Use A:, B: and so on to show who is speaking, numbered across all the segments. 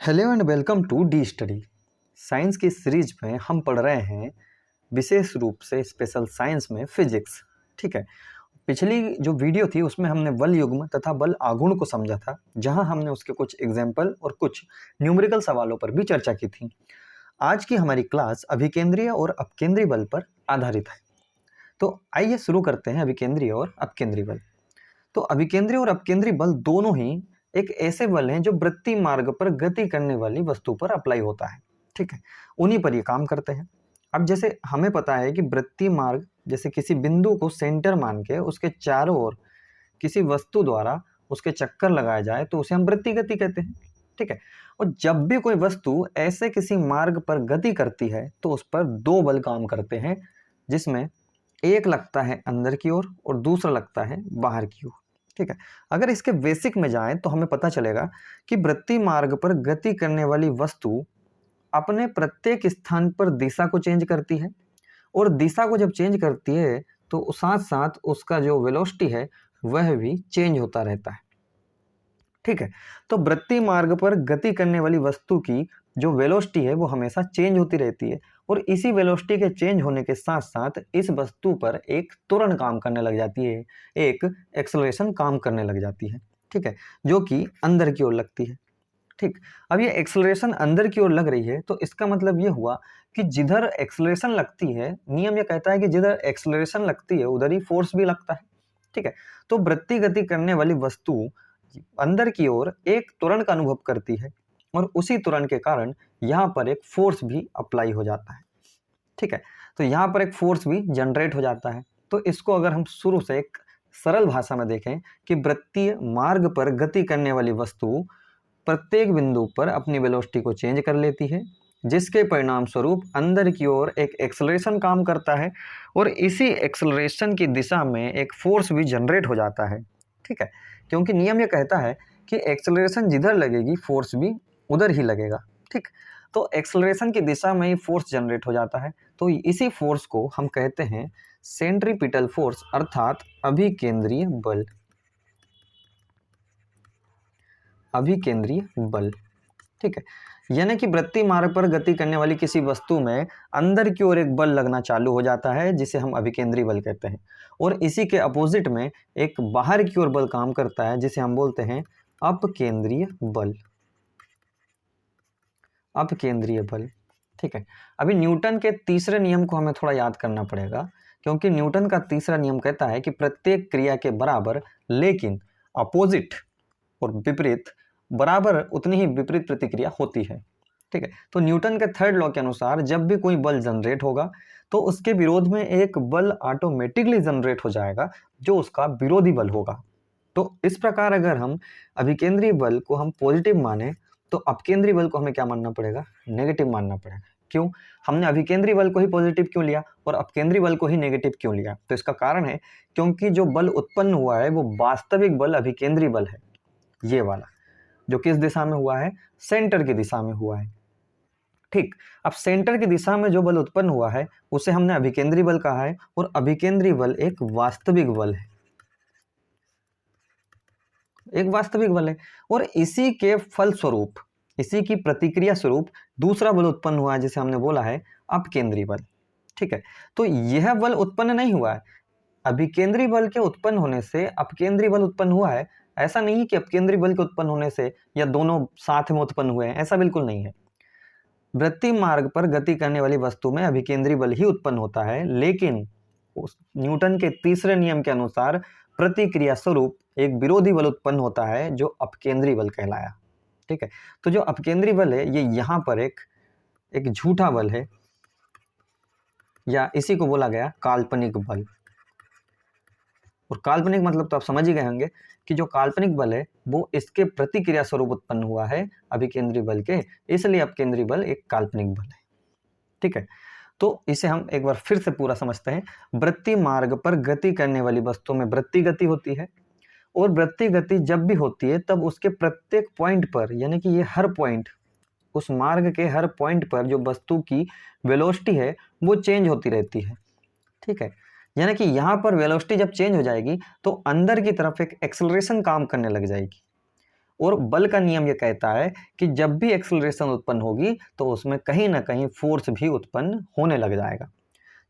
A: Hello and welcome to the study. Science की series में हम पढ़ रहे हैं विशेष रूप से स्पेशल साइंस में फिजिक्स। ठीक है, पिछली जो वीडियो थी उसमें हमने बल युग्म तथा बल आघूर्ण को समझा था, जहां हमने उसके कुछ एग्जाम्पल और कुछ न्यूमेरिकल सवालों पर भी चर्चा की थी। आज की हमारी क्लास अभिकेंद्रीय और अपकेंद्रीय बल पर आधारित है। तो आइए शुरू करते हैं अभिकेंद्रीय और अपकेंद्रीय बल। तो अभिकेंद्रीय और अपकेंद्रीय बल दोनों ही एक ऐसे बल हैं जो वृत्तीय मार्ग पर गति करने वाली वस्तु पर अप्लाई होता है। ठीक है, उन्हीं पर ये काम करते हैं। अब जैसे हमें पता है कि वृत्तीय मार्ग जैसे किसी बिंदु को सेंटर मान के उसके चारों ओर किसी वस्तु द्वारा उसके चक्कर लगाया जाए तो उसे हम वृत्तीय गति कहते हैं। ठीक है, और जब भी कोई वस्तु ऐसे किसी मार्ग पर गति करती है तो उस पर दो बल काम करते हैं, जिसमें एक लगता है अंदर की ओर और दूसरा लगता है बाहर की ओर। ठीक है, अगर इसके बेसिक में जाएं तो हमें पता चलेगा कि वृत्तीय मार्ग पर गति करने वाली वस्तु अपने प्रत्येक स्थान पर दिशा को चेंज करती है, और दिशा को जब चेंज करती है तो साथ साथ उसका जो वेलोसिटी है वह भी चेंज होता रहता है। ठीक है, तो वृत्तीय मार्ग पर गति करने वाली वस्तु की जो वेलोसिटी है वो हमेशा चेंज होती रहती है, और इसी वेलोसिटी के चेंज होने के साथ साथ इस वस्तु पर एक त्वरण काम करने लग जाती है, एक एक्सेलरेशन काम करने लग जाती है। ठीक है, जो कि अंदर की ओर लगती है। ठीक, अब ये एक्सेलरेशन अंदर की ओर लग रही है तो इसका मतलब ये हुआ कि जिधर एक्सेलरेशन लगती है, नियम ये कहता है कि जिधर एक्सेलरेशन लगती है उधर ही फोर्स भी लगता है। ठीक है, तो वृत्तीय गति करने वाली वस्तु अंदर की ओर एक त्वरण का अनुभव करती है, और उसी त्वरण के कारण यहाँ पर एक फोर्स भी अप्लाई हो जाता है। ठीक है, तो यहाँ पर एक फोर्स भी जनरेट हो जाता है। तो इसको अगर हम शुरू से एक सरल भाषा में देखें कि वृत्तीय मार्ग पर गति करने वाली वस्तु प्रत्येक बिंदु पर अपनी वेलोसिटी को चेंज कर लेती है, जिसके परिणाम स्वरूप अंदर की ओर एक एक्सेलरेशन काम करता है, और इसी एक्सेलरेशन की दिशा में एक फोर्स भी जनरेट हो जाता है। ठीक है, क्योंकि नियम ये कहता है कि एक्सेलरेशन जिधर लगेगी फोर्स भी उधर ही लगेगा। ठीक, तो एक्सेलरेशन की दिशा में ही फोर्स जनरेट हो जाता है। तो इसी फोर्स को हम कहते हैं सेंट्रीपिटल फोर्स, अर्थात अभिकेंद्रीय बल। अभिकेंद्रीय बल। ठीक है, यानी कि वृत्तीय मार्ग पर गति करने वाली किसी वस्तु में अंदर की ओर एक बल लगना चालू हो जाता है, जिसे हम अभिकेंद्रीय बल कहते हैं, और इसी के अपोजिट में एक बाहर की ओर बल काम करता है, जिसे हम बोलते हैं अपकेंद्रीय बल। अपकेंद्रीय बल। ठीक है, अभी न्यूटन के तीसरे नियम को हमें थोड़ा याद करना पड़ेगा, क्योंकि न्यूटन का तीसरा नियम कहता है कि प्रत्येक क्रिया के बराबर लेकिन अपोजिट और विपरीत बराबर उतनी ही विपरीत प्रतिक्रिया होती है। ठीक है, तो न्यूटन के थर्ड लॉ के अनुसार जब भी कोई बल जनरेट होगा तो उसके विरोध में एक बल ऑटोमेटिकली जनरेट हो जाएगा, जो उसका विरोधी बल होगा। तो इस प्रकार अगर हम अभिकेंद्रीय बल को हम पॉजिटिव माने तो अपकेंद्रीय बल को हमें क्या मानना पड़ेगा? नेगेटिव मानना पड़ेगा। क्यों? हमने अभिकेंद्रीय बल को ही पॉजिटिव क्यों लिया और अपकेंद्रीय बल को ही नेगेटिव क्यों लिया? तो इसका कारण है क्योंकि जो बल उत्पन्न हुआ है वो वास्तविक बल अभिकेंद्रीय बल है, ये वाला जो किस दिशा में हुआ है? सेंटर की दिशा में हुआ है। ठीक, अब सेंटर की दिशा में जो बल उत्पन्न हुआ है उसे हमने अभिकेंद्रीय बल कहा है, और अभिकेंद्रीय बल एक वास्तविक बल है, एक वास्तविक बल है। और इसी के फल स्वरूप, इसी की प्रतिक्रिया स्वरूप दूसरा बल उत्पन्न हुआ है, जिसे हमने बोला है अपकेंद्रीय बल। ठीक है, तो यह बल उत्पन्न नहीं हुआ है। अभिकेंद्रीय बल के उत्पन्न होने से अपकेंद्रीय बल उत्पन्न हुआ है, ऐसा नहीं कि अपकेंद्रीय बल के उत्पन्न होने से या दोनों साथ में उत्पन्न हुए हैं, ऐसा बिल्कुल नहीं है। वृत्तीय मार्ग पर गति करने वाली वस्तु में अभिकेंद्रीय बल ही उत्पन्न होता है, लेकिन उस न्यूटन के तीसरे नियम के अनुसार प्रतिक्रिया स्वरूप एक विरोधी बल उत्पन्न होता है, जो अपकेंद्रीय बल कहलाया। ठीक है, तो जो अपकेंद्रीय बल है ये यहाँ पर एक झूठा बल है, या इसी को बोला गया काल्पनिक बल। और काल्पनिक मतलब तो आप समझ ही गए होंगे कि जो काल्पनिक बल है वो इसके प्रतिक्रिया स्वरूप उत्पन्न हुआ है अभिकेंद्रीय बल के, इसलिए अपकेंद्रीय बल एक काल्पनिक बल है। ठीक है, तो इसे हम एक बार फिर से पूरा समझते हैं। वृत्तीय मार्ग पर गति करने वाली वस्तु में वृत्तीय गति होती है, और वृत्तीय गति जब भी होती है तब उसके प्रत्येक पॉइंट पर, यानी कि ये हर पॉइंट, उस मार्ग के हर पॉइंट पर जो वस्तु की वेलोसिटी है वो चेंज होती रहती है। ठीक है, यानी कि यहाँ पर वेलोसिटी जब चेंज हो जाएगी तो अंदर की तरफ एक एक्सेलरेशन काम करने लग जाएगी, और बल का नियम ये कहता है कि जब भी एक्सेलरेशन उत्पन्न होगी तो उसमें कहीं ना कहीं फोर्स भी उत्पन्न होने लग जाएगा।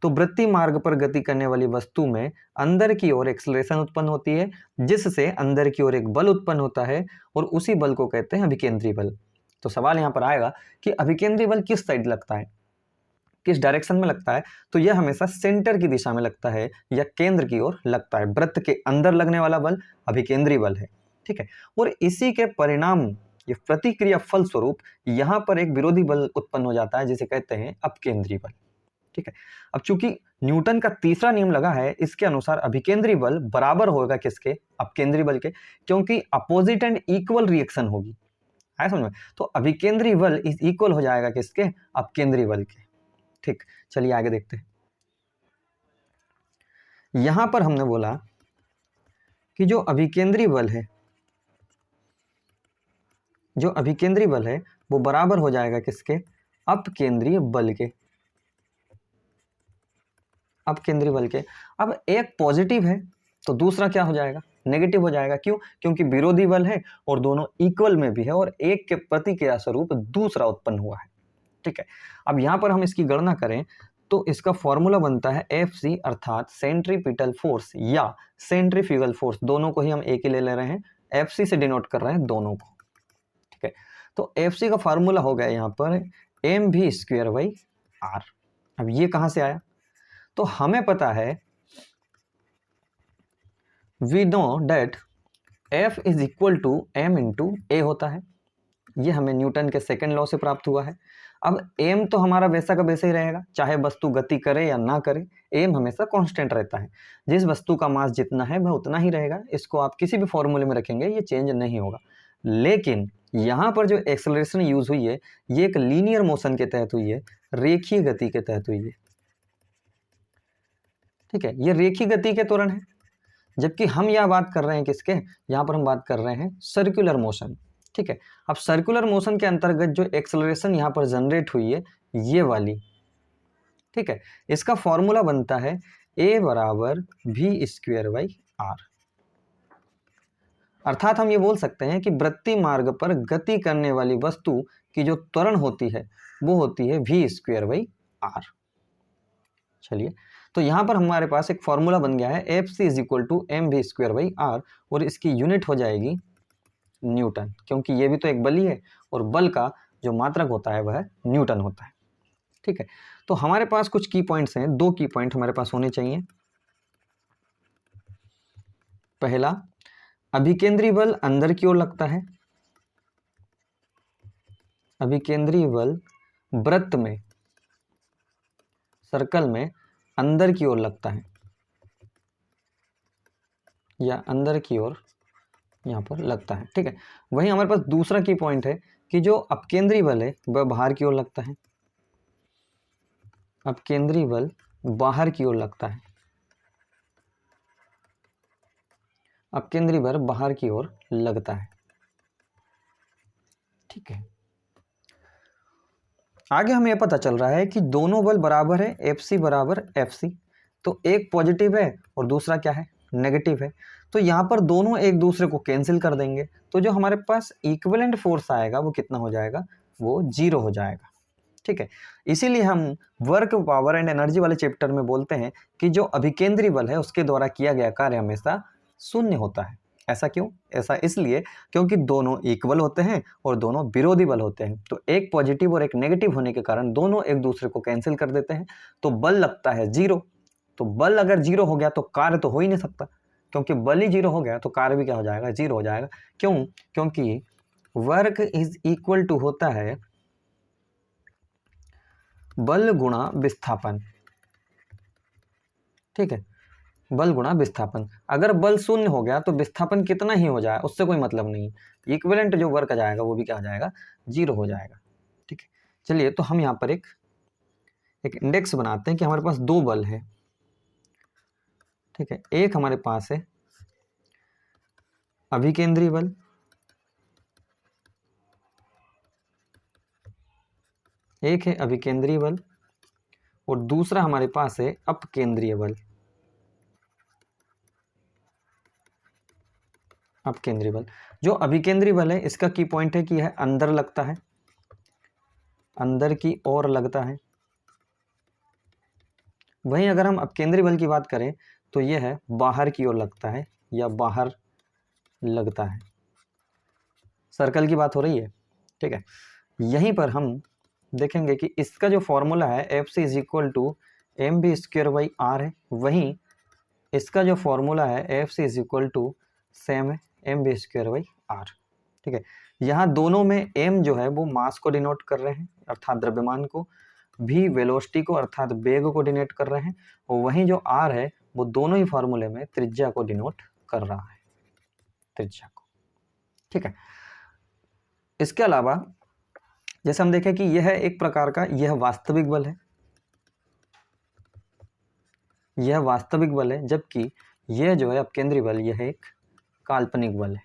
A: तो वृत्तीय मार्ग पर गति करने वाली वस्तु में अंदर की ओर एक्सेलरेशन उत्पन्न होती है, जिससे अंदर की ओर एक बल उत्पन्न होता है और उसी बल को कहते हैं अभिकेंद्री बल। तो सवाल यहाँ पर आएगा कि अभिकेंद्री बल किस साइड लगता है, किस डायरेक्शन में लगता है? तो यह हमेशा सेंटर की दिशा में लगता है या केंद्र की ओर लगता है। वृत्त के अंदर लगने वाला बल अभिकेंद्री बल है, ठीक है। और इसी के परिणाम ये प्रतिक्रिया फल स्वरूप यहाँ पर एक विरोधी बल उत्पन्न हो जाता है जिसे कहते हैं अपकेंद्री बल, ठीक है। अब चूंकि न्यूटन का तीसरा नियम लगा है, इसके अनुसार अभिकेंद्री बल बराबर होगा किसके? अपकेंद्री बल के, क्योंकि अपोजिट एंड इक्वल रिएक्शन होगी, है समझ में। तो अभिकेंद्री बल इज इक्वल हो जाएगा किसके? अपकेंद्री बल के, ठीक। चलिए आगे देखते हैं। यहां पर हमने बोला कि जो अभिकेंद्री बल है, जो अभिकेंद्री बल है वो बराबर हो जाएगा किसके? अपकेंद्रीय बल के, अपकेंद्रीय बल के। अब एक पॉजिटिव है तो दूसरा क्या हो जाएगा? नेगेटिव हो जाएगा। क्यों? क्योंकि विरोधी बल है और दोनों इक्वल में भी है और एक के प्रतिक्रिया स्वरूप दूसरा उत्पन्न हुआ है, ठीक है। अब यहां पर हम इसकी गणना करें तो इसका फॉर्मूला बनता है Fc, अर्थात सेंट्रीपिटल फोर्स या सेंट्रीफ्यूगल फोर्स, दोनों को ही हम एक ही ले रहे हैं, Fc से डिनोट कर रहे हैं दोनों को, ठीक है। तो Fc का फॉर्मूला हो गया यहाँ पर mv²/r। अब ये कहां से आया? तो हमें पता है we know that F is equal to m into A होता है, ये हमें न्यूटन के सेकेंड लॉ से प्राप्त हुआ है। अब m तो हमारा वैसा का वैसा ही रहेगा, चाहे वस्तु गति करे या ना करे, m हमेशा कांस्टेंट रहता है। जिस वस्तु का मास जितना है वह उतना ही रहेगा, इसको आप किसी भी फॉर्मूले में रखेंगे ये चेंज नहीं होगा। लेकिन यहाँ पर जो एक्सेलरेशन यूज हुई है ये एक लीनियर मोशन के तहत हुई है, रेखीय गति के तहत हुई है, ठीक है। ये रेखीय गति के त्वरण है, जबकि हम यह बात कर रहे हैं किसके? यहाँ पर हम बात कर रहे हैं सर्कुलर मोशन, ठीक है। अब सर्कुलर मोशन के अंतर्गत जो एक्सेलरेशन यहाँ पर जनरेट हुई है ये वाली, ठीक है, इसका फॉर्मूला बनता है a बराबर v²/r। अर्थात हम ये बोल सकते हैं कि वृत्तीय मार्ग पर गति करने वाली वस्तु की जो त्वरण होती है वो होती है v²/r। चलिए, तो यहाँ पर हमारे पास एक फॉर्मूला बन गया है Fc is equal to mv²/r और इसकी यूनिट हो जाएगी न्यूटन, क्योंकि ये भी तो एक बल ही है और बल का जो मात्रक होता है वह न्यूटन होता है, ठीक है। तो हमारे पास कुछ की पॉइंट्स हैं, 2 की पॉइंट हमारे पास होने चाहिए। पहला, अभिकेंद्री बल अंदर की ओर लगता है, अभिकेंद्री बल वृत्त में, सर्कल में अंदर की ओर लगता है या अंदर की ओर यहाँ पर लगता है, ठीक है। वहीं हमारे पास दूसरा की पॉइंट है कि जो अपकेंद्री बल है वह बाहर की ओर लगता है, अपकेंद्री बल बाहर की ओर लगता है, अपकेंद्री बल बाहर की ओर लगता है, ठीक है। आगे हमें यह पता चल रहा है कि दोनों बल बराबर है, Fc बराबर Fc, तो एक पॉजिटिव है और दूसरा क्या है? नेगेटिव है। तो यहाँ पर दोनों एक दूसरे को कैंसिल कर देंगे, तो जो हमारे पास इक्विवेलेंट फोर्स आएगा वो कितना हो जाएगा? वो 0 हो जाएगा, ठीक है। इसीलिए हम वर्क, पावर एंड एनर्जी वाले चैप्टर में बोलते हैं कि जो अभिकेंद्री बल है उसके द्वारा किया गया कार्य हमेशा शून्य होता है। ऐसा क्यों? ऐसा इसलिए क्योंकि दोनों इक्वल होते हैं और दोनों विरोधी बल होते हैं, तो एक पॉजिटिव और एक नेगेटिव होने के कारण दोनों एक दूसरे को कैंसिल कर देते हैं, तो बल लगता है 0। तो बल अगर 0 हो गया तो कार्य तो हो ही नहीं सकता, क्योंकि बल ही 0 हो गया तो कार्य भी क्या हो जाएगा? 0 हो जाएगा। क्यों? क्योंकि वर्क इज इक्वल टू होता है बल गुणा विस्थापन, ठीक है, बल गुणा विस्थापन। अगर बल 0 हो गया तो विस्थापन कितना ही हो जाए उससे कोई मतलब नहीं, इक्विवेलेंट जो वर्क आ जाएगा वो भी क्या हो जाएगा? 0 हो जाएगा, ठीक है। चलिए, तो हम यहाँ पर एक इंडेक्स बनाते हैं कि हमारे पास 2 बल है, ठीक है। एक हमारे पास है अभिकेंद्री बल, एक है अभिकेंद्री बल और दूसरा हमारे पास है अपकेंद्रीय बल, अपकेंद्रीय बल। जो अभिकेंद्री बल है इसका की पॉइंट है कि यह अंदर लगता है, अंदर की ओर लगता है। वहीं अगर हम अपकेंद्री बल की बात करें तो यह है बाहर की ओर लगता है या बाहर लगता है। सर्कल की बात हो रही है, ठीक है। यहीं पर हम देखेंगे कि इसका जो फॉर्मूला है F C is equal to M B square by R है, वहीं इसका जो फॉर्मूला है F C is equal to same है M B square by R, ठीक है। यहाँ दोनों में एम जो है वो मास को डिनोट कर रहे हैं अर्थात द्रव्यमान को, भी वेलोसिटी को अर्थात वेग को डिनोट कर रहे हैं, और वहीं जो आर है वो दोनों ही फॉर्मूले में त्रिज्या को डिनोट कर रहा है, त्रिज्या को, ठीक है। इसके अलावा जैसे हम देखें कि यह एक प्रकार का यह वास्तविक बल है, यह वास्तविक बल है, जबकि यह जो है अपकेंद्री बल यह एक काल्पनिक बल है,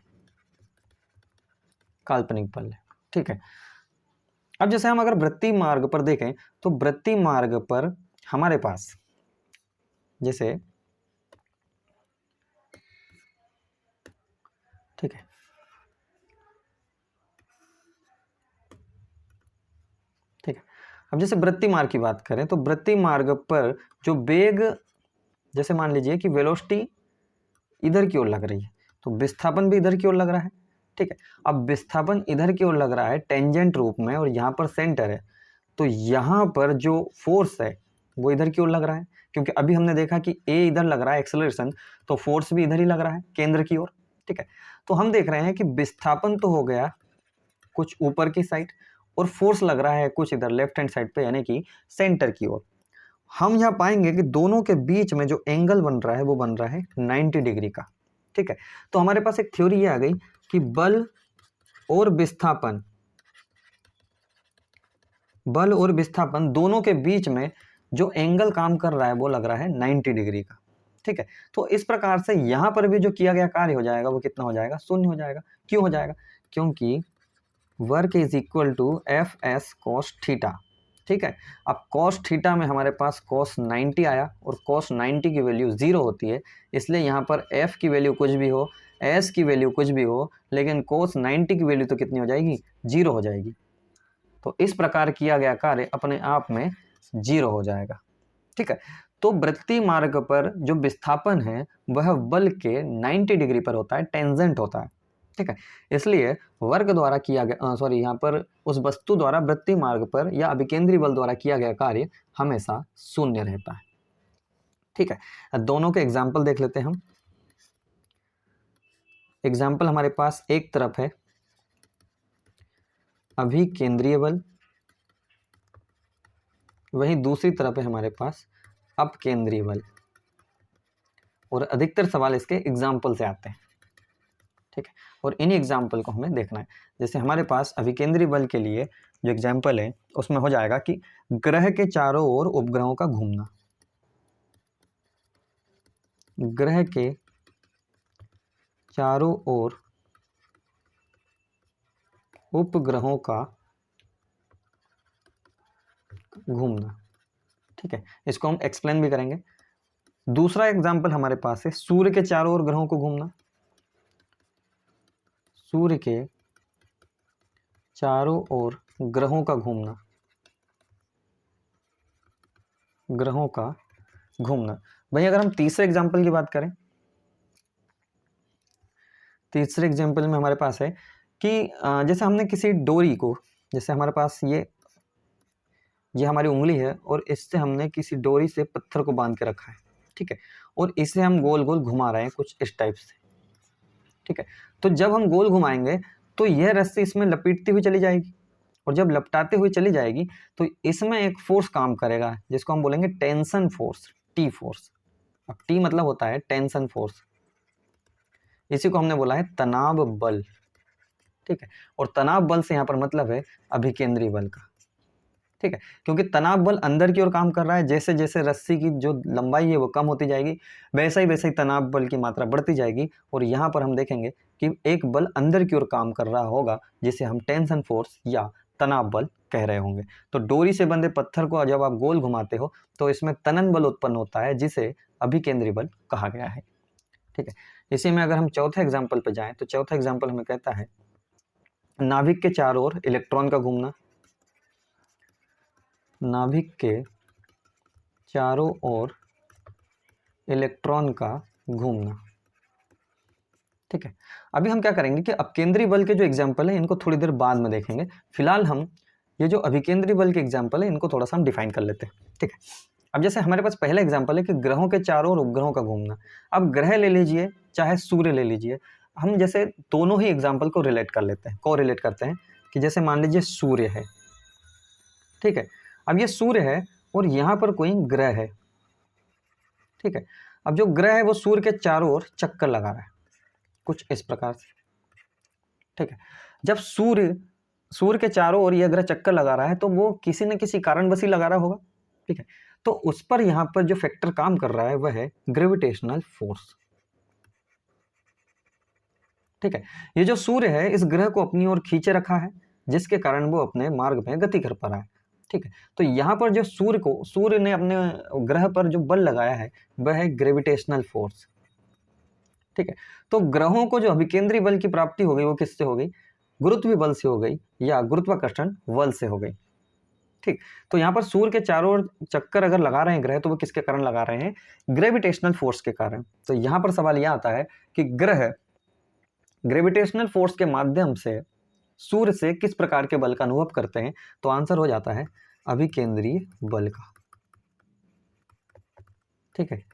A: काल्पनिक बल है, ठीक है। अब जैसे हम अगर वृत्तीय मार्ग पर देखें तो वृत्तीय मार्ग पर हमारे पास जैसे, ठीक है, ठीक है। अब जैसे वृत्तीय मार्ग की बात करें तो वृत्तीय मार्ग पर जो वेग, जैसे मान लीजिए कि वेलोसिटी इधर की ओर लग रही है तो विस्थापन भी इधर की ओर लग रहा है, ठीक है। अब विस्थापन इधर की ओर लग रहा है टेंजेंट रूप में और यहाँ पर सेंटर है, तो यहाँ पर जो फोर्स है वो इधर की ओर लग रहा है, क्योंकि अभी हमने देखा कि ए इधर लग रहा है एक्सेलरेशन, तो फोर्स भी इधर ही लग रहा है केंद्र की ओर, ठीक है। तो हम देख रहे हैं कि विस्थापन तो हो गया कुछ ऊपर की साइड और फोर्स लग रहा है कुछ इधर लेफ्ट हैंड साइड पे यानी कि सेंटर की ओर। हम यहाँ पाएंगे कि दोनों के बीच में जो एंगल बन रहा है वो बन रहा है 90 डिग्री का, ठीक है। तो हमारे पास एक थ्योरी ये आ गई कि बल और विस्थापन, बल और विस्थापन दोनों के बीच में जो एंगल काम कर रहा है वो लग रहा है 90 डिग्री का, ठीक है। तो इस प्रकार से यहाँ पर भी जो किया गया कार्य हो जाएगा वो कितना हो जाएगा, शून्य हो जाएगा। क्यों हो जाएगा, क्योंकि work is equal to F S cos theta, ठीक है। अब कॉस थीटा में हमारे पास कॉस 90 आया और कॉस 90 की वैल्यू 0 होती है, इसलिए यहाँ पर एफ की वैल्यू कुछ भी हो, एस की वैल्यू कुछ भी हो, लेकिन कॉस 90 की वैल्यू तो कितनी हो जाएगी, 0 हो जाएगी। तो इस प्रकार किया गया कार्य अपने आप में 0 हो जाएगा, ठीक है। तो वृत्तीय मार्ग पर जो विस्थापन है वह बल के 90 डिग्री पर होता है, टेंजेंट होता है, ठीक है। इसलिए वर्ग द्वारा किया गया यहाँ पर उस वस्तु द्वारा वृत्तीय मार्ग पर या अभिकेंद्री बल द्वारा किया गया कार्य हमेशा शून्य रहता है, ठीक है। दोनों के एग्जाम्पल देख लेते हैं हम। एग्जाम्पल हमारे पास एक तरफ है अभिकेंद्रीय बल, वहीं दूसरी तरफ है हमारे पास अपकेंद्रीय बल, और अधिकतर सवाल इसके एग्जाम्पल से आते हैं, ठीक है। और इन एग्जाम्पल को हमें देखना है। जैसे हमारे पास अभिकेंद्री बल के लिए जो एग्जाम्पल है उसमें हो जाएगा कि ग्रह के चारों ओर उपग्रहों का घूमना, ग्रह के चारों ओर उपग्रहों का घूमना, ठीक है। इसको हम एक्सप्लेन भी करेंगे। दूसरा एग्जाम्पल हमारे पास है सूर्य के चारों ओर ग्रहों को घूमना, सूर्य के चारों ओर ग्रहों का घूमना, ग्रहों का घूमना। भाई अगर हम तीसरे एग्जाम्पल की बात करें, तीसरे एग्जाम्पल में हमारे पास है कि जैसे हमने किसी डोरी को, जैसे हमारे पास ये हमारी उंगली है और इससे हमने किसी डोरी से पत्थर को बांध के रखा है, ठीक है, और इसे हम गोल गोल घुमा रहे हैं कुछ इस टाइप से, ठीक है। तो जब हम गोल घुमाएंगे तो यह रस्सी इसमें लपेटती हुई चली जाएगी, और जब लपटाते हुए चली जाएगी तो इसमें एक फोर्स काम करेगा जिसको हम बोलेंगे टेंशन फोर्स, टी फोर्स। अब टी मतलब होता है टेंशन फोर्स, इसी को हमने बोला है तनाव बल, ठीक है। और तनाव बल से यहाँ पर मतलब है अभिकेंद्री बल का, ठीक है, क्योंकि तनाव बल अंदर की ओर काम कर रहा है। जैसे जैसे रस्सी की जो लंबाई है वो कम होती जाएगी वैसा ही तनाव बल की मात्रा बढ़ती जाएगी, और यहाँ पर हम देखेंगे कि एक बल अंदर की ओर काम कर रहा होगा जिसे हम टेंशन फोर्स या तनाव बल कह रहे होंगे। तो डोरी से बंधे पत्थर को जब आप गोल घुमाते हो तो इसमें तनन बल उत्पन्न होता है जिसे अभिकेंद्री बल कहा गया है, ठीक है। इसी में अगर हम चौथे एग्जाम्पल पे जाएं तो चौथा एग्जाम्पल हमें कहता है नाभिक के चारों ओर इलेक्ट्रॉन का घूमना, नाभिक के चारों ओर इलेक्ट्रॉन का घूमना। ठीक है, अभी हम क्या करेंगे कि अपकेंद्री बल के जो एग्जाम्पल है इनको थोड़ी देर बाद में देखेंगे। फिलहाल हम ये जो अभिकेंद्री बल के एग्जाम्पल है इनको थोड़ा सा हम डिफाइन कर लेते हैं। ठीक है, अब जैसे हमारे पास पहला एग्जाम्पल है कि ग्रहों के चारों ओर उपग्रहों का घूमना। अब ग्रह ले लीजिए चाहे सूर्य ले लीजिए, हम जैसे दोनों ही एग्जाम्पल को रिलेट कर लेते हैं, को रिलेट करते हैं कि जैसे मान लीजिए सूर्य है। ठीक है, अब ये सूर्य है और यहाँ पर कोई ग्रह है। ठीक है, अब जो ग्रह है वो सूर्य के चारों ओर चक्कर लगा रहा है कुछ इस प्रकार से। ठीक है, जब सूर्य के चारों ओर यह ग्रह चक्कर लगा रहा है तो वो किसी न किसी कारणवश ही लगा रहा होगा। ठीक है, तो उस पर यहाँ पर जो फैक्टर काम कर रहा है वह है ग्रेविटेशनल फोर्स। ठीक है, ये जो सूर्य है इस ग्रह को अपनी ओर खींचे रखा है जिसके कारण वो अपने मार्ग में गति कर पा रहा है। ठीक है, तो यहाँ पर जो सूर्य ने अपने ग्रह पर जो बल लगाया है वह है ग्रेविटेशनल फोर्स। ठीक है, तो ग्रहों को जो अभिकेंद्री बल की प्राप्ति हो गई वो किससे हो गई? गुरुत्वीय बल से हो गई या गुरुत्वाकर्षण बल से हो गई। ठीक, तो यहाँ पर सूर्य के चारों ओर चक्कर अगर लगा रहे हैं ग्रह तो वो किसके कारण लगा रहे हैं? ग्रेविटेशनल फोर्स के कारण। तो यहाँ पर सवाल यह आता है कि ग्रह ग्रेविटेशनल फोर्स के माध्यम से सूर्य से किस प्रकार के बल का अनुभव करते हैं? तो आंसर हो जाता है अभिकेंद्रीय बल का। ठीक है,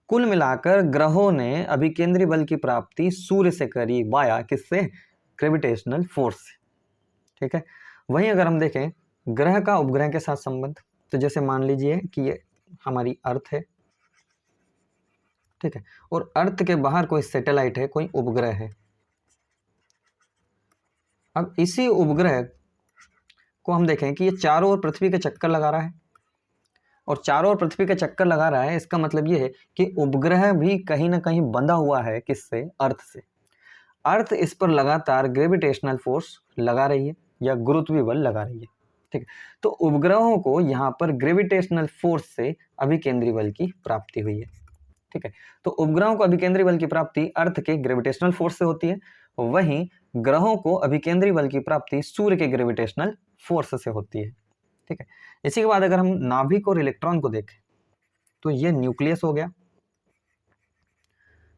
A: कुल मिलाकर ग्रहों ने अभिकेंद्रीय बल की प्राप्ति सूर्य से करी वाया किससे? ग्रेविटेशनल फोर्स से। ठीक है, वहीं अगर हम देखें ग्रह का उपग्रह के साथ संबंध, तो जैसे मान लीजिए कि ये हमारी अर्थ है। ठीक है, और अर्थ के बाहर कोई सैटेलाइट है, कोई उपग्रह है। अब इसी उपग्रह को हम देखें कि ये चारों ओर पृथ्वी के चक्कर लगा रहा है और चारों ओर पृथ्वी के चक्कर लगा रहा है, इसका मतलब ये है कि उपग्रह भी कहीं ना कहीं बंधा हुआ है किससे? अर्थ से। अर्थ इस पर लगातार ग्रेविटेशनल फोर्स लगा रही है या गुरुत्वीय बल लगा रही है। ठीक है, तो उपग्रहों को यहाँ पर ग्रेविटेशनल फोर्स से अभिकेंद्रीय बल की प्राप्ति हुई है। ठीक है, तो उपग्रहों को अभिकेंद्रीय बल की प्राप्ति अर्थ के ग्रेविटेशनल फोर्स से होती है, वहीं ग्रहों को अभिकेंद्रीय बल की प्राप्ति सूर्य के ग्रेविटेशनल फोर्स से होती है। ठीक है, इसी के बाद अगर हम नाभिक और इलेक्ट्रॉन को देखें तो ये न्यूक्लियस हो गया।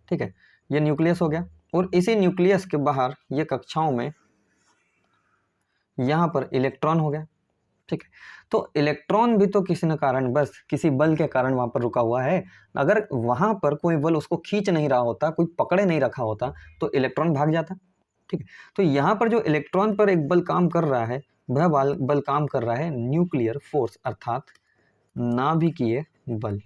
A: ठीक है, ये न्यूक्लियस हो गया और इसी न्यूक्लियस के बाहर ये कक्षाओं में यहाँ पर इलेक्ट्रॉन हो गया। ठीक है, तो इलेक्ट्रॉन भी तो किसी न कारण बस किसी बल के कारण वहाँ पर रुका हुआ है। अगर वहाँ पर कोई बल उसको खींच नहीं रहा होता, कोई पकड़े नहीं रखा होता तो इलेक्ट्रॉन भाग जाता। ठीक है, तो यहाँ पर जो इलेक्ट्रॉन पर एक बल काम कर रहा है वह बल काम कर रहा है न्यूक्लियर फोर्स अर्थात नाभिकीय बल।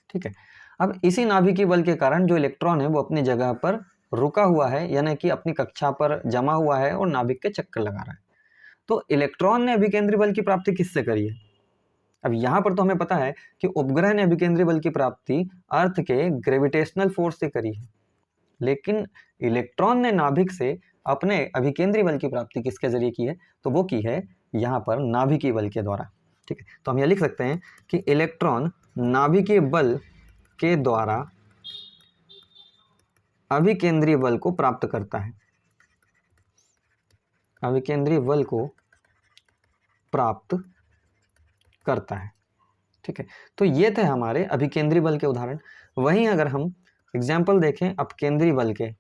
A: ठीक है, अब इसी नाभिकीय बल के कारण जो इलेक्ट्रॉन है वो अपनी जगह पर रुका हुआ है, यानी कि अपनी कक्षा पर जमा हुआ है और नाभिक के चक्कर लगा रहा है। तो इलेक्ट्रॉन ने अभिकेंद्रीय बल की प्राप्ति किससे करी है? अब यहाँ पर तो हमें पता है कि उपग्रह ने अभिकेंद्रीय बल की प्राप्ति अर्थ के ग्रेविटेशनल फोर्स से करी है, लेकिन इलेक्ट्रॉन ने नाभिक से अपने अभिकेंद्रीय बल की प्राप्ति किसके जरिए की है? तो वो की है यहाँ पर नाभिकीय बल के द्वारा। ठीक है, तो हम यह लिख सकते हैं कि इलेक्ट्रॉन नाभिकीय बल के द्वारा अभिकेंद्रीय बल को प्राप्त करता है, अभिकेंद्रीय बल को प्राप्त करता है। ठीक है, तो ये थे हमारे अभिकेंद्रीय बल के उदाहरण। वहीं अगर हम एग्जाम्पल देखें अपकेंद्रीय बल के,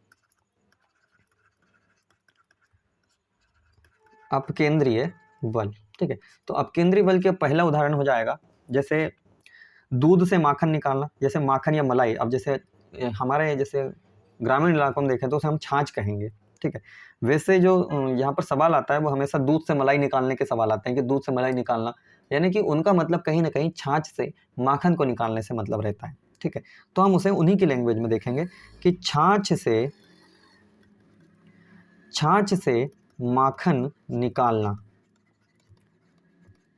A: अपकेंद्रीय बल। ठीक है, तो अपकेंद्रीय बल के पहला उदाहरण हो जाएगा जैसे दूध से माखन निकालना, जैसे माखन या मलाई। अब जैसे हमारे जैसे ग्रामीण इलाकों में देखें तो उसे हम छाछ कहेंगे। ठीक है, वैसे जो यहाँ पर सवाल आता है वो हमेशा दूध से मलाई निकालने के सवाल आते हैं कि दूध से मलाई निकालना, यानी कि उनका मतलब कहीं ना कहीं छाछ से माखन को निकालने से मतलब रहता है। ठीक है, तो हम उसे उन्हीं की लैंग्वेज में देखेंगे कि छाछ से माखन निकालना।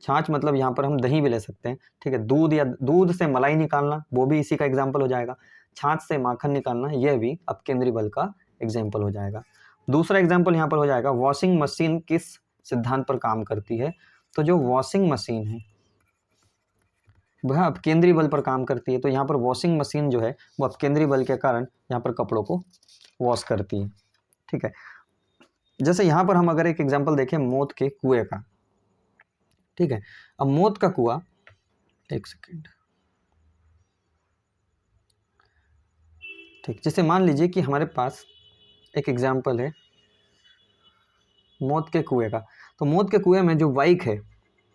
A: छाछ मतलब यहाँ पर हम दही भी ले सकते हैं। ठीक है, दूध या दूध से मलाई निकालना वो भी इसी का एग्जाम्पल हो जाएगा। छाछ से माखन निकालना यह भी अपकेंद्रीय बल का एग्जाम्पल हो जाएगा। दूसरा एग्जाम्पल यहाँ पर हो जाएगा वॉशिंग मशीन किस सिद्धांत पर काम करती है? तो जो वॉशिंग मशीन है वह अपकेंद्री बल पर काम करती है। तो यहाँ पर वॉशिंग मशीन जो है वो अपकेंद्री बल के कारण यहाँ पर कपड़ों को वॉश करती है। ठीक है, जैसे यहाँ पर हम अगर एक एग्जांपल देखें मौत के कुएं का। ठीक है, अब मौत का कुआं, एक सेकेंड, ठीक, जैसे मान लीजिए कि हमारे पास एक एग्जांपल है मौत के कुएं का। तो मौत के कुएं में जो बाइक है,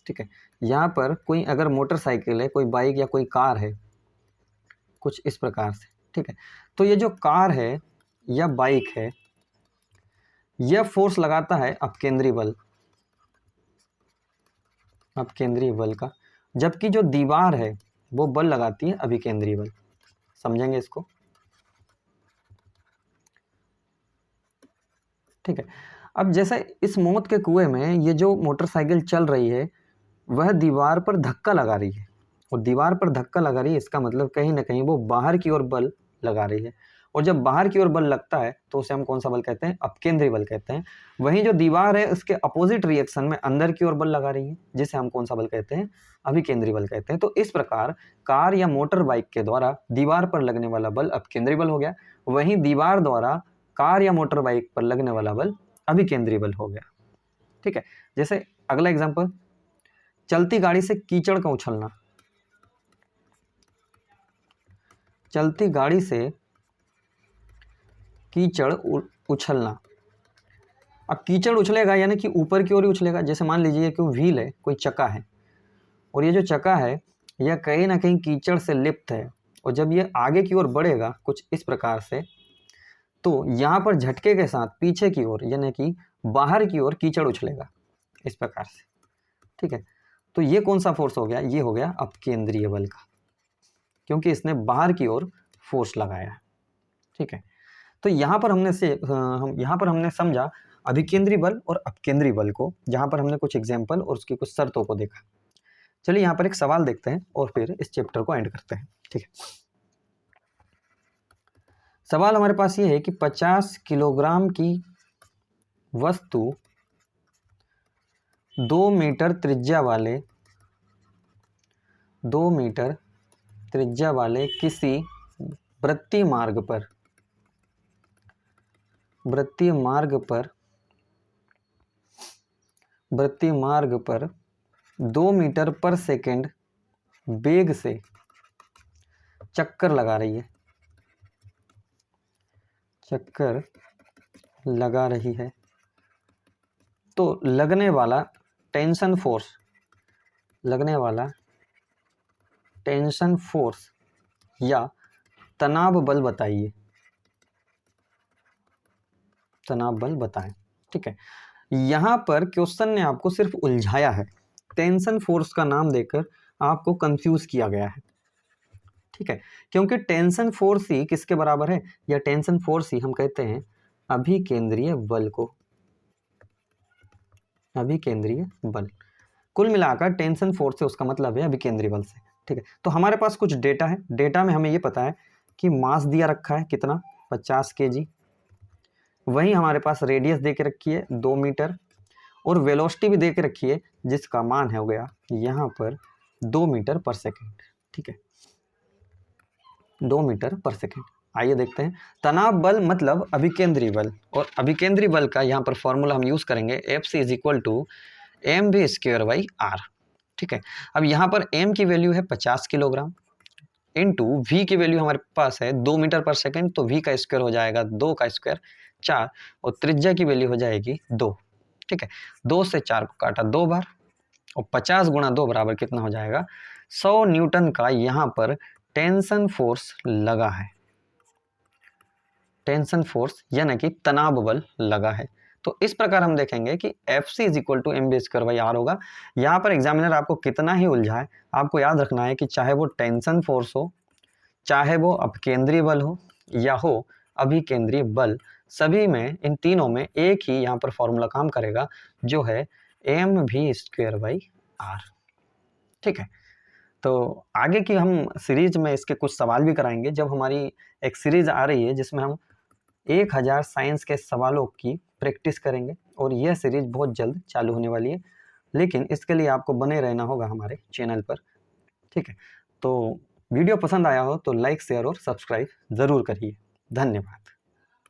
A: ठीक है, यहाँ पर कोई अगर मोटरसाइकिल है, कोई बाइक या कोई कार है, कुछ इस प्रकार से। ठीक है, तो ये जो कार है या बाइक है, यह फोर्स लगाता है अपकेंद्री बल, अपकेंद्री बल का, जबकि जो दीवार है वो बल लगाती है अभिकेंद्री बल। समझेंगे इसको? ठीक है, अब जैसे इस मौत के कुएं में ये जो मोटरसाइकिल चल रही है वह दीवार पर धक्का लगा रही है, और दीवार पर धक्का लगा रही है इसका मतलब कहीं ना कहीं वो बाहर की ओर बल लगा रही है, और जब बाहर की ओर बल लगता है तो उसे हम कौन सा बल कहते हैं? अपकेंद्री बल कहते हैं। वहीं जो दीवार है उसके अपोजिट रिएक्शन में अंदर की ओर बल लगा रही है, जिसे हम कौन सा बल कहते हैं? अभिकेंद्री बल कहते हैं। तो इस प्रकार कार या मोटर बाइक के द्वारा दीवार पर लगने वाला बल अपकेंद्री बल हो गया, वहीं दीवार द्वारा कार या मोटर बाइक पर लगने वाला बल अभिकेंद्री बल हो गया। ठीक है, जैसे अगला एग्जाम्पल, चलती गाड़ी से कीचड़ का उछलना। चलती गाड़ी से कीचड़ उछलना। अब कीचड़ उछलेगा यानी कि ऊपर की ओर ही उछलेगा। जैसे मान लीजिए कि व्हील है, कोई चक्का है, और ये जो चक्का है यह कहीं ना कहीं कीचड़ से लिप्त है, और जब ये आगे की ओर बढ़ेगा कुछ इस प्रकार से, तो यहाँ पर झटके के साथ पीछे की ओर यानी कि बाहर की ओर कीचड़ उछलेगा इस प्रकार से। ठीक है, तो ये कौन सा फोर्स हो गया? ये हो गया अपकेंद्रीय बल का, क्योंकि इसने बाहर की ओर फोर्स लगाया है। ठीक है, तो यहाँ पर हमने समझा अभिकेंद्री बल और अपकेंद्री बल को, जहाँ पर हमने कुछ एग्जाम्पल और उसकी कुछ शर्तों को देखा। चलिए यहाँ पर एक सवाल देखते हैं और फिर इस चैप्टर को एंड करते हैं। ठीक है, सवाल हमारे पास ये है कि 50 किलोग्राम की वस्तु 2 मीटर त्रिज्या वाले किसी वृत्तीय मार्ग पर 2 मीटर पर सेकंड वेग से चक्कर लगा रही है, तो लगने वाला टेंशन फोर्स या तनाव बल बताइए। तनाव बल बताएं। ठीक है, यहां पर क्वेश्चन ने आपको सिर्फ उलझाया है, टेंशन फोर्स का नाम देकर आपको कंफ्यूज किया गया है। ठीक है, क्योंकि टेंशन फोर्स ही किसके बराबर है? या टेंशन फोर्स ही हम कहते हैं अभिकेंद्रीय बल को, अभिकेंद्रीय बल। कुल मिलाकर टेंशन फोर्स से उसका मतलब है अभिकेंद्रीय बल से। ठीक है, तो हमारे पास कुछ डेटा है, डेटा में हमें ये पता है कि मास दिया रखा है कितना, 50 kg, वहीं हमारे पास रेडियस दे के रखी है 2 मीटर, और वेलोसिटी भी दे के रखी है जिसका मान है हो गया यहाँ पर 2 मीटर पर सेकेंड। ठीक है, 2 मीटर पर सेकेंड। आइए देखते हैं तनाव बल मतलब अभिकेंद्रीय बल, और अभिकेंद्रीय बल का यहाँ पर फॉर्मूला हम यूज करेंगे Fc = mv²/r। ठीक है, अब यहाँ पर m की वैल्यू है 50 किलोग्राम, इनटू v की वैल्यू हमारे पास है 2 मीटर पर सेकेंड, तो v का स्क्वायर हो जाएगा 2 का स्क्वायर 4, और त्रिज्या की वैल्यू हो जाएगी 2। ठीक है, 2 से 4 को काटा 2 बार, और 50 गुणा 2 बराबर कितना हो जाएगा? 100 न्यूटन का यहाँ पर टेंशन फोर्स लगा है, टेंशन फोर्स यानी कि तनाव बल लगा है। तो इस प्रकार हम देखेंगे कि Fc = mv²/r होगा। यहाँ पर एग्जामिनर आपको कितना ही उलझाए, आपको याद रखना है कि चाहे वो टेंशन फोर्स हो, चाहे वो अपकेंद्रीय बल हो, या हो अभिकेंद्रीय बल, सभी में, इन तीनों में एक ही यहाँ पर फॉर्मूला काम करेगा, जो है mv²/r। ठीक है, तो आगे की हम सीरीज में इसके कुछ सवाल भी कराएंगे, जब हमारी एक सीरीज आ रही है जिसमें हम 1000 साइंस के सवालों की प्रैक्टिस करेंगे, और यह सीरीज बहुत जल्द चालू होने वाली है। लेकिन इसके लिए आपको बने रहना होगा हमारे चैनल पर। ठीक है, तो वीडियो पसंद आया हो तो लाइक शेयर और सब्सक्राइब ज़रूर करिए। धन्यवाद।